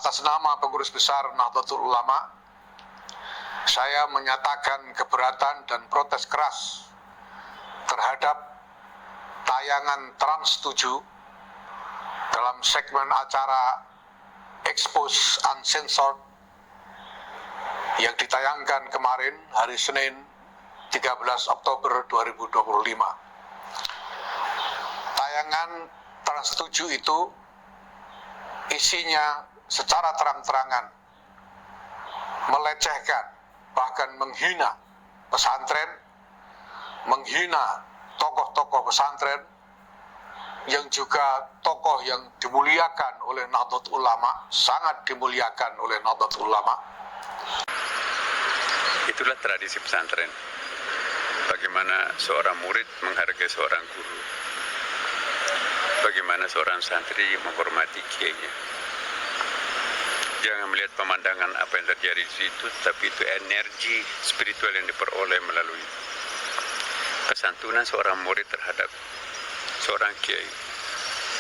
Atas nama Pengurus Besar Nahdlatul Ulama, saya menyatakan keberatan dan protes keras terhadap tayangan Trans 7 dalam segmen acara Expose Uncensored yang ditayangkan kemarin hari Senin 13 Oktober 2025. Tayangan Trans 7 itu isinya secara terang-terangan melecehkan, bahkan menghina pesantren, menghina tokoh-tokoh pesantren yang juga tokoh yang dimuliakan oleh Nahdlatul Ulama, sangat dimuliakan oleh Nahdlatul Ulama. Itulah tradisi pesantren. Bagaimana seorang murid menghargai seorang guru. Bagaimana seorang santri menghormati kiainya. Jangan melihat pemandangan apa yang terjadi di situ, tapi itu energi spiritual yang diperoleh melalui kesantunan seorang murid terhadap seorang kiai.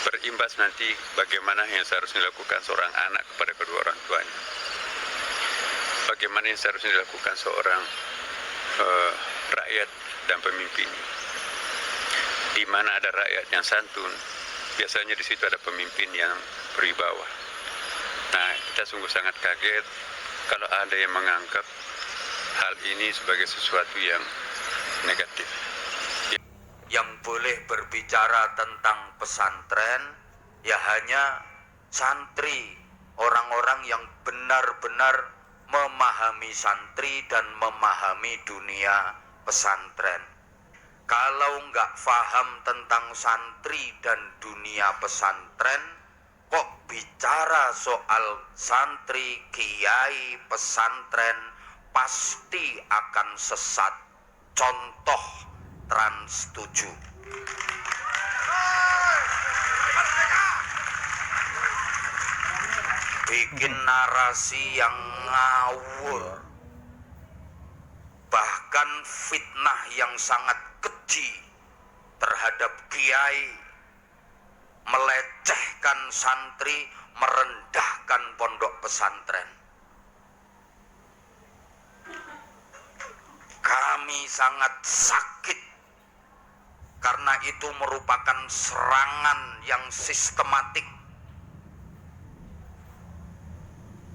Berimbas nanti bagaimana yang seharusnya dilakukan seorang anak kepada kedua orang tuanya. Bagaimana yang seharusnya dilakukan seorang rakyat dan pemimpinnya. Di mana ada rakyat yang santun, biasanya di situ ada pemimpin yang berwibawa. Nah, kita sungguh sangat kaget kalau ada yang menganggap hal ini sebagai sesuatu yang negatif. Yang boleh berbicara tentang pesantren ya hanya santri, orang-orang yang benar-benar memahami santri dan memahami dunia pesantren. Kalau nggak paham tentang santri dan dunia pesantren, kok bicara soal santri, kiai, pesantren, pasti akan sesat. Contoh Trans 7. Bikin narasi yang ngawur, bahkan fitnah yang sangat keji terhadap kiai, melecehkan santri, merendahkan pondok pesantren. Kami sangat sakit karena itu merupakan serangan yang sistematik.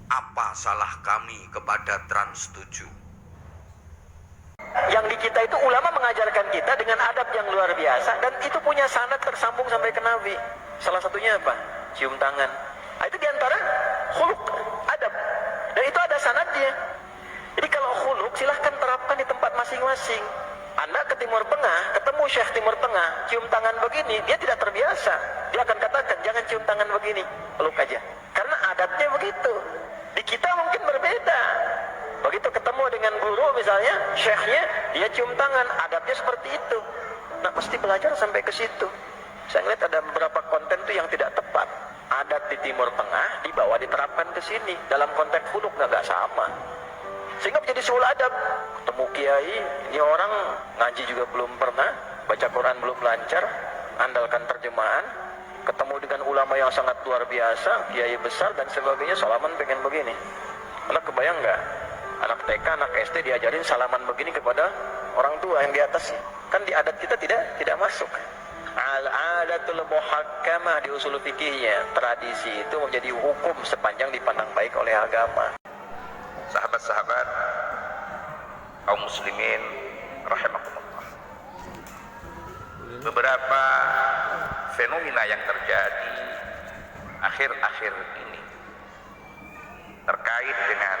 Apa salah kami kepada Trans 7? Yang di kita itu ulama mengajarkan kita dengan adab yang luar biasa, dan itu punya sanad tersambung sampai ke Nabi. Salah satunya apa? Cium tangan. Nah, itu diantara khuluk, adab, dan itu ada sanadnya. Jadi kalau khuluk silahkan terapkan di tempat masing-masing. Anda ke Timur Tengah, ketemu Syekh Timur Tengah, cium tangan begini, dia tidak terbiasa. Dia akan katakan, jangan cium tangan begini, peluk aja. Karena adatnya begitu. Di kita mungkin berbeda. Begitu ketemu dengan guru misalnya, syekhnya, dia cium tangan, adabnya seperti itu. Nah, mesti belajar sampai ke situ. Saya ngeliat ada beberapa konten tuh yang tidak tepat. Adat di Timur Tengah dibawa diterapkan ke sini. Dalam konteks khuluk nggak sama. Sehingga menjadi soal adab. Ketemu kiai, ini orang ngaji juga belum pernah, baca Quran belum lancar, andalkan terjemahan. Ketemu dengan ulama yang sangat luar biasa, kiai besar dan sebagainya, salaman pengen begini. Anak kebayang nggak? Anak TK, anak SD diajarin salaman begini kepada orang tua yang di atasnya. Kan di adat kita tidak masuk. Al-adatul muhakkamah di usul fikihnya. Tradisi itu menjadi hukum sepanjang dipandang baik oleh agama. Sahabat-sahabat kaum muslimin rahimakumullah. Beberapa fenomena yang terjadi akhir-akhir ini terkait dengan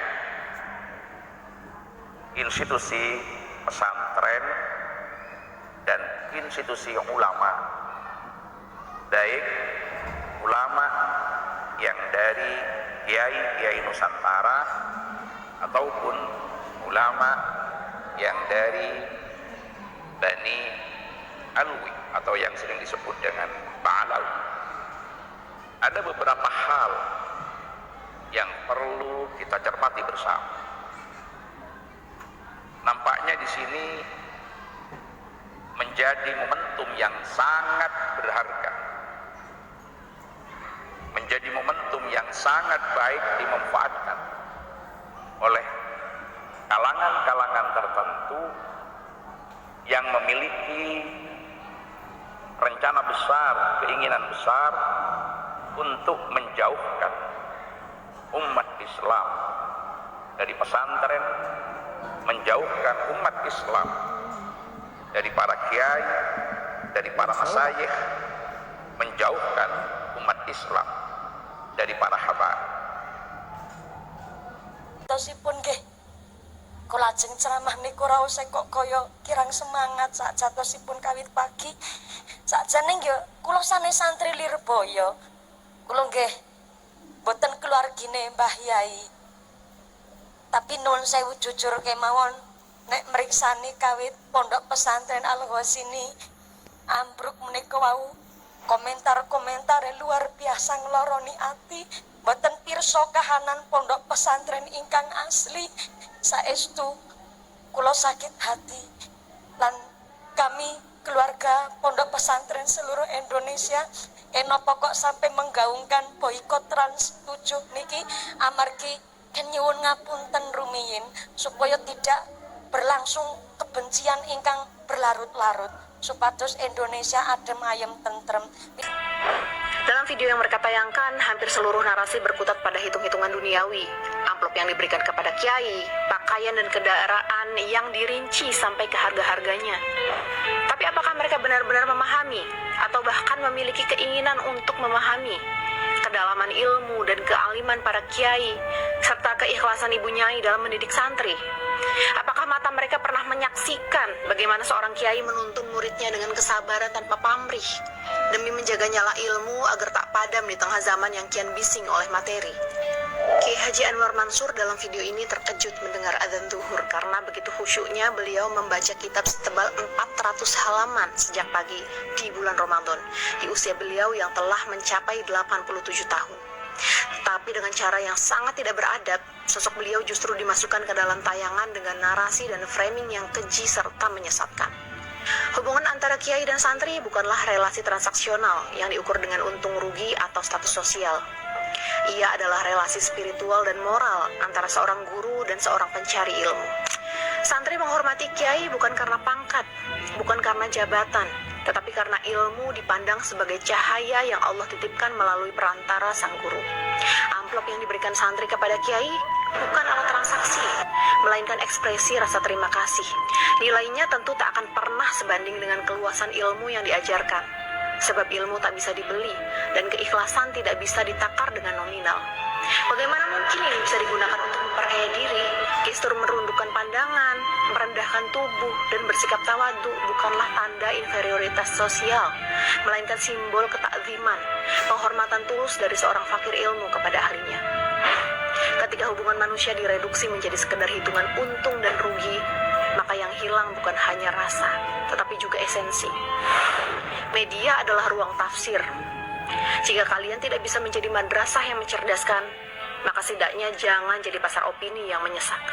institusi pesantren dan institusi ulama, baik ulama yang dari kiai Nusantara ataupun ulama yang dari Bani Alwi atau yang sering disebut dengan Ba'alawi. Ada beberapa hal yang perlu kita cermati bersama. Nampaknya di sini menjadi momentum yang sangat berharga, menjadi momentum yang sangat baik dimanfaatkan oleh kalangan-kalangan tertentu yang memiliki rencana besar, keinginan besar untuk menjauhkan umat Islam dari pesantren, menjauhkan umat Islam dari para kiai, dari para masyayikh, menjauhkan umat Islam dari para habaib. Tosipun nggih kula ajeng ceramah niku raos kok kaya kirang semangat sak jatosipun kawit pagi. Sakjane nggih kula sanes santri Lirboyo. Kula nggih boten keluargine Mbah Yai. Tapi nuwun sewu jujur kemawon nek mriksani kawit pondok pesantren Al-Ghazini ambruk menika wau komentar-komentar luar biasa ngloroni ati. Boten pirsa kahanan pondok pesantren ingkang asli. Saestu kula sakit hati lan kami keluarga pondok pesantren seluruh Indonesia enapa kok sampai menggaungkan boikot Trans 7 niki amargi nyuwun ngapunten rumiyin supaya tidak berlangsung kebencian ingkang berlarut-larut supados Indonesia adem ayem tentrem. Dalam video yang mereka tayangkan, hampir seluruh narasi berkutat pada hitung-hitungan duniawi. Amplop yang diberikan kepada kiai, pakaian dan kendaraan yang dirinci sampai ke harga-harganya. Tapi apakah mereka benar-benar memahami atau bahkan memiliki keinginan untuk memahami kedalaman ilmu dan kealiman para kiai serta keikhlasan Ibu Nyai dalam mendidik santri? Apakah mata mereka pernah menyaksikan bagaimana seorang kiai menuntun muridnya dengan kesabaran tanpa pamrih demi menjaga nyala ilmu agar tak padam di tengah zaman yang kian bising oleh materi? Kiai Haji Anwar Mansur dalam video ini terkejut mendengar adzan zuhur karena begitu khusyuknya beliau membaca kitab setebal 400 halaman sejak pagi di bulan Ramadan di usia beliau yang telah mencapai 87 tahun. Tapi dengan cara yang sangat tidak beradab, sosok beliau justru dimasukkan ke dalam tayangan dengan narasi dan framing yang keji serta menyesatkan. Hubungan antara kiai dan santri bukanlah relasi transaksional yang diukur dengan untung rugi atau status sosial. Ia adalah relasi spiritual dan moral antara seorang guru dan seorang pencari ilmu. Santri menghormati kiai bukan karena pangkat, bukan karena jabatan, tetapi karena ilmu dipandang sebagai cahaya yang Allah titipkan melalui perantara sang guru. Amplop yang diberikan santri kepada kiai bukan alat transaksi, melainkan ekspresi rasa terima kasih. Nilainya tentu tak akan pernah sebanding dengan keluasan ilmu yang diajarkan. Sebab ilmu tak bisa dibeli dan keikhlasan tidak bisa ditakar dengan nominal. Bagaimana mungkin ini bisa digunakan untuk memperkaya diri? Gestur merundukkan pandangan, merendahkan tubuh, dan bersikap tawadu bukanlah tanda inferioritas sosial, melainkan simbol ketakziman, penghormatan tulus dari seorang fakir ilmu kepada ahlinya. Ketika hubungan manusia direduksi menjadi sekedar hitungan untung dan rugi, maka yang hilang bukan hanya rasa, tetapi juga esensi. Media adalah ruang tafsir. Jika kalian tidak bisa menjadi madrasah yang mencerdaskan, maka setidaknya jangan jadi pasar opini yang menyesatkan.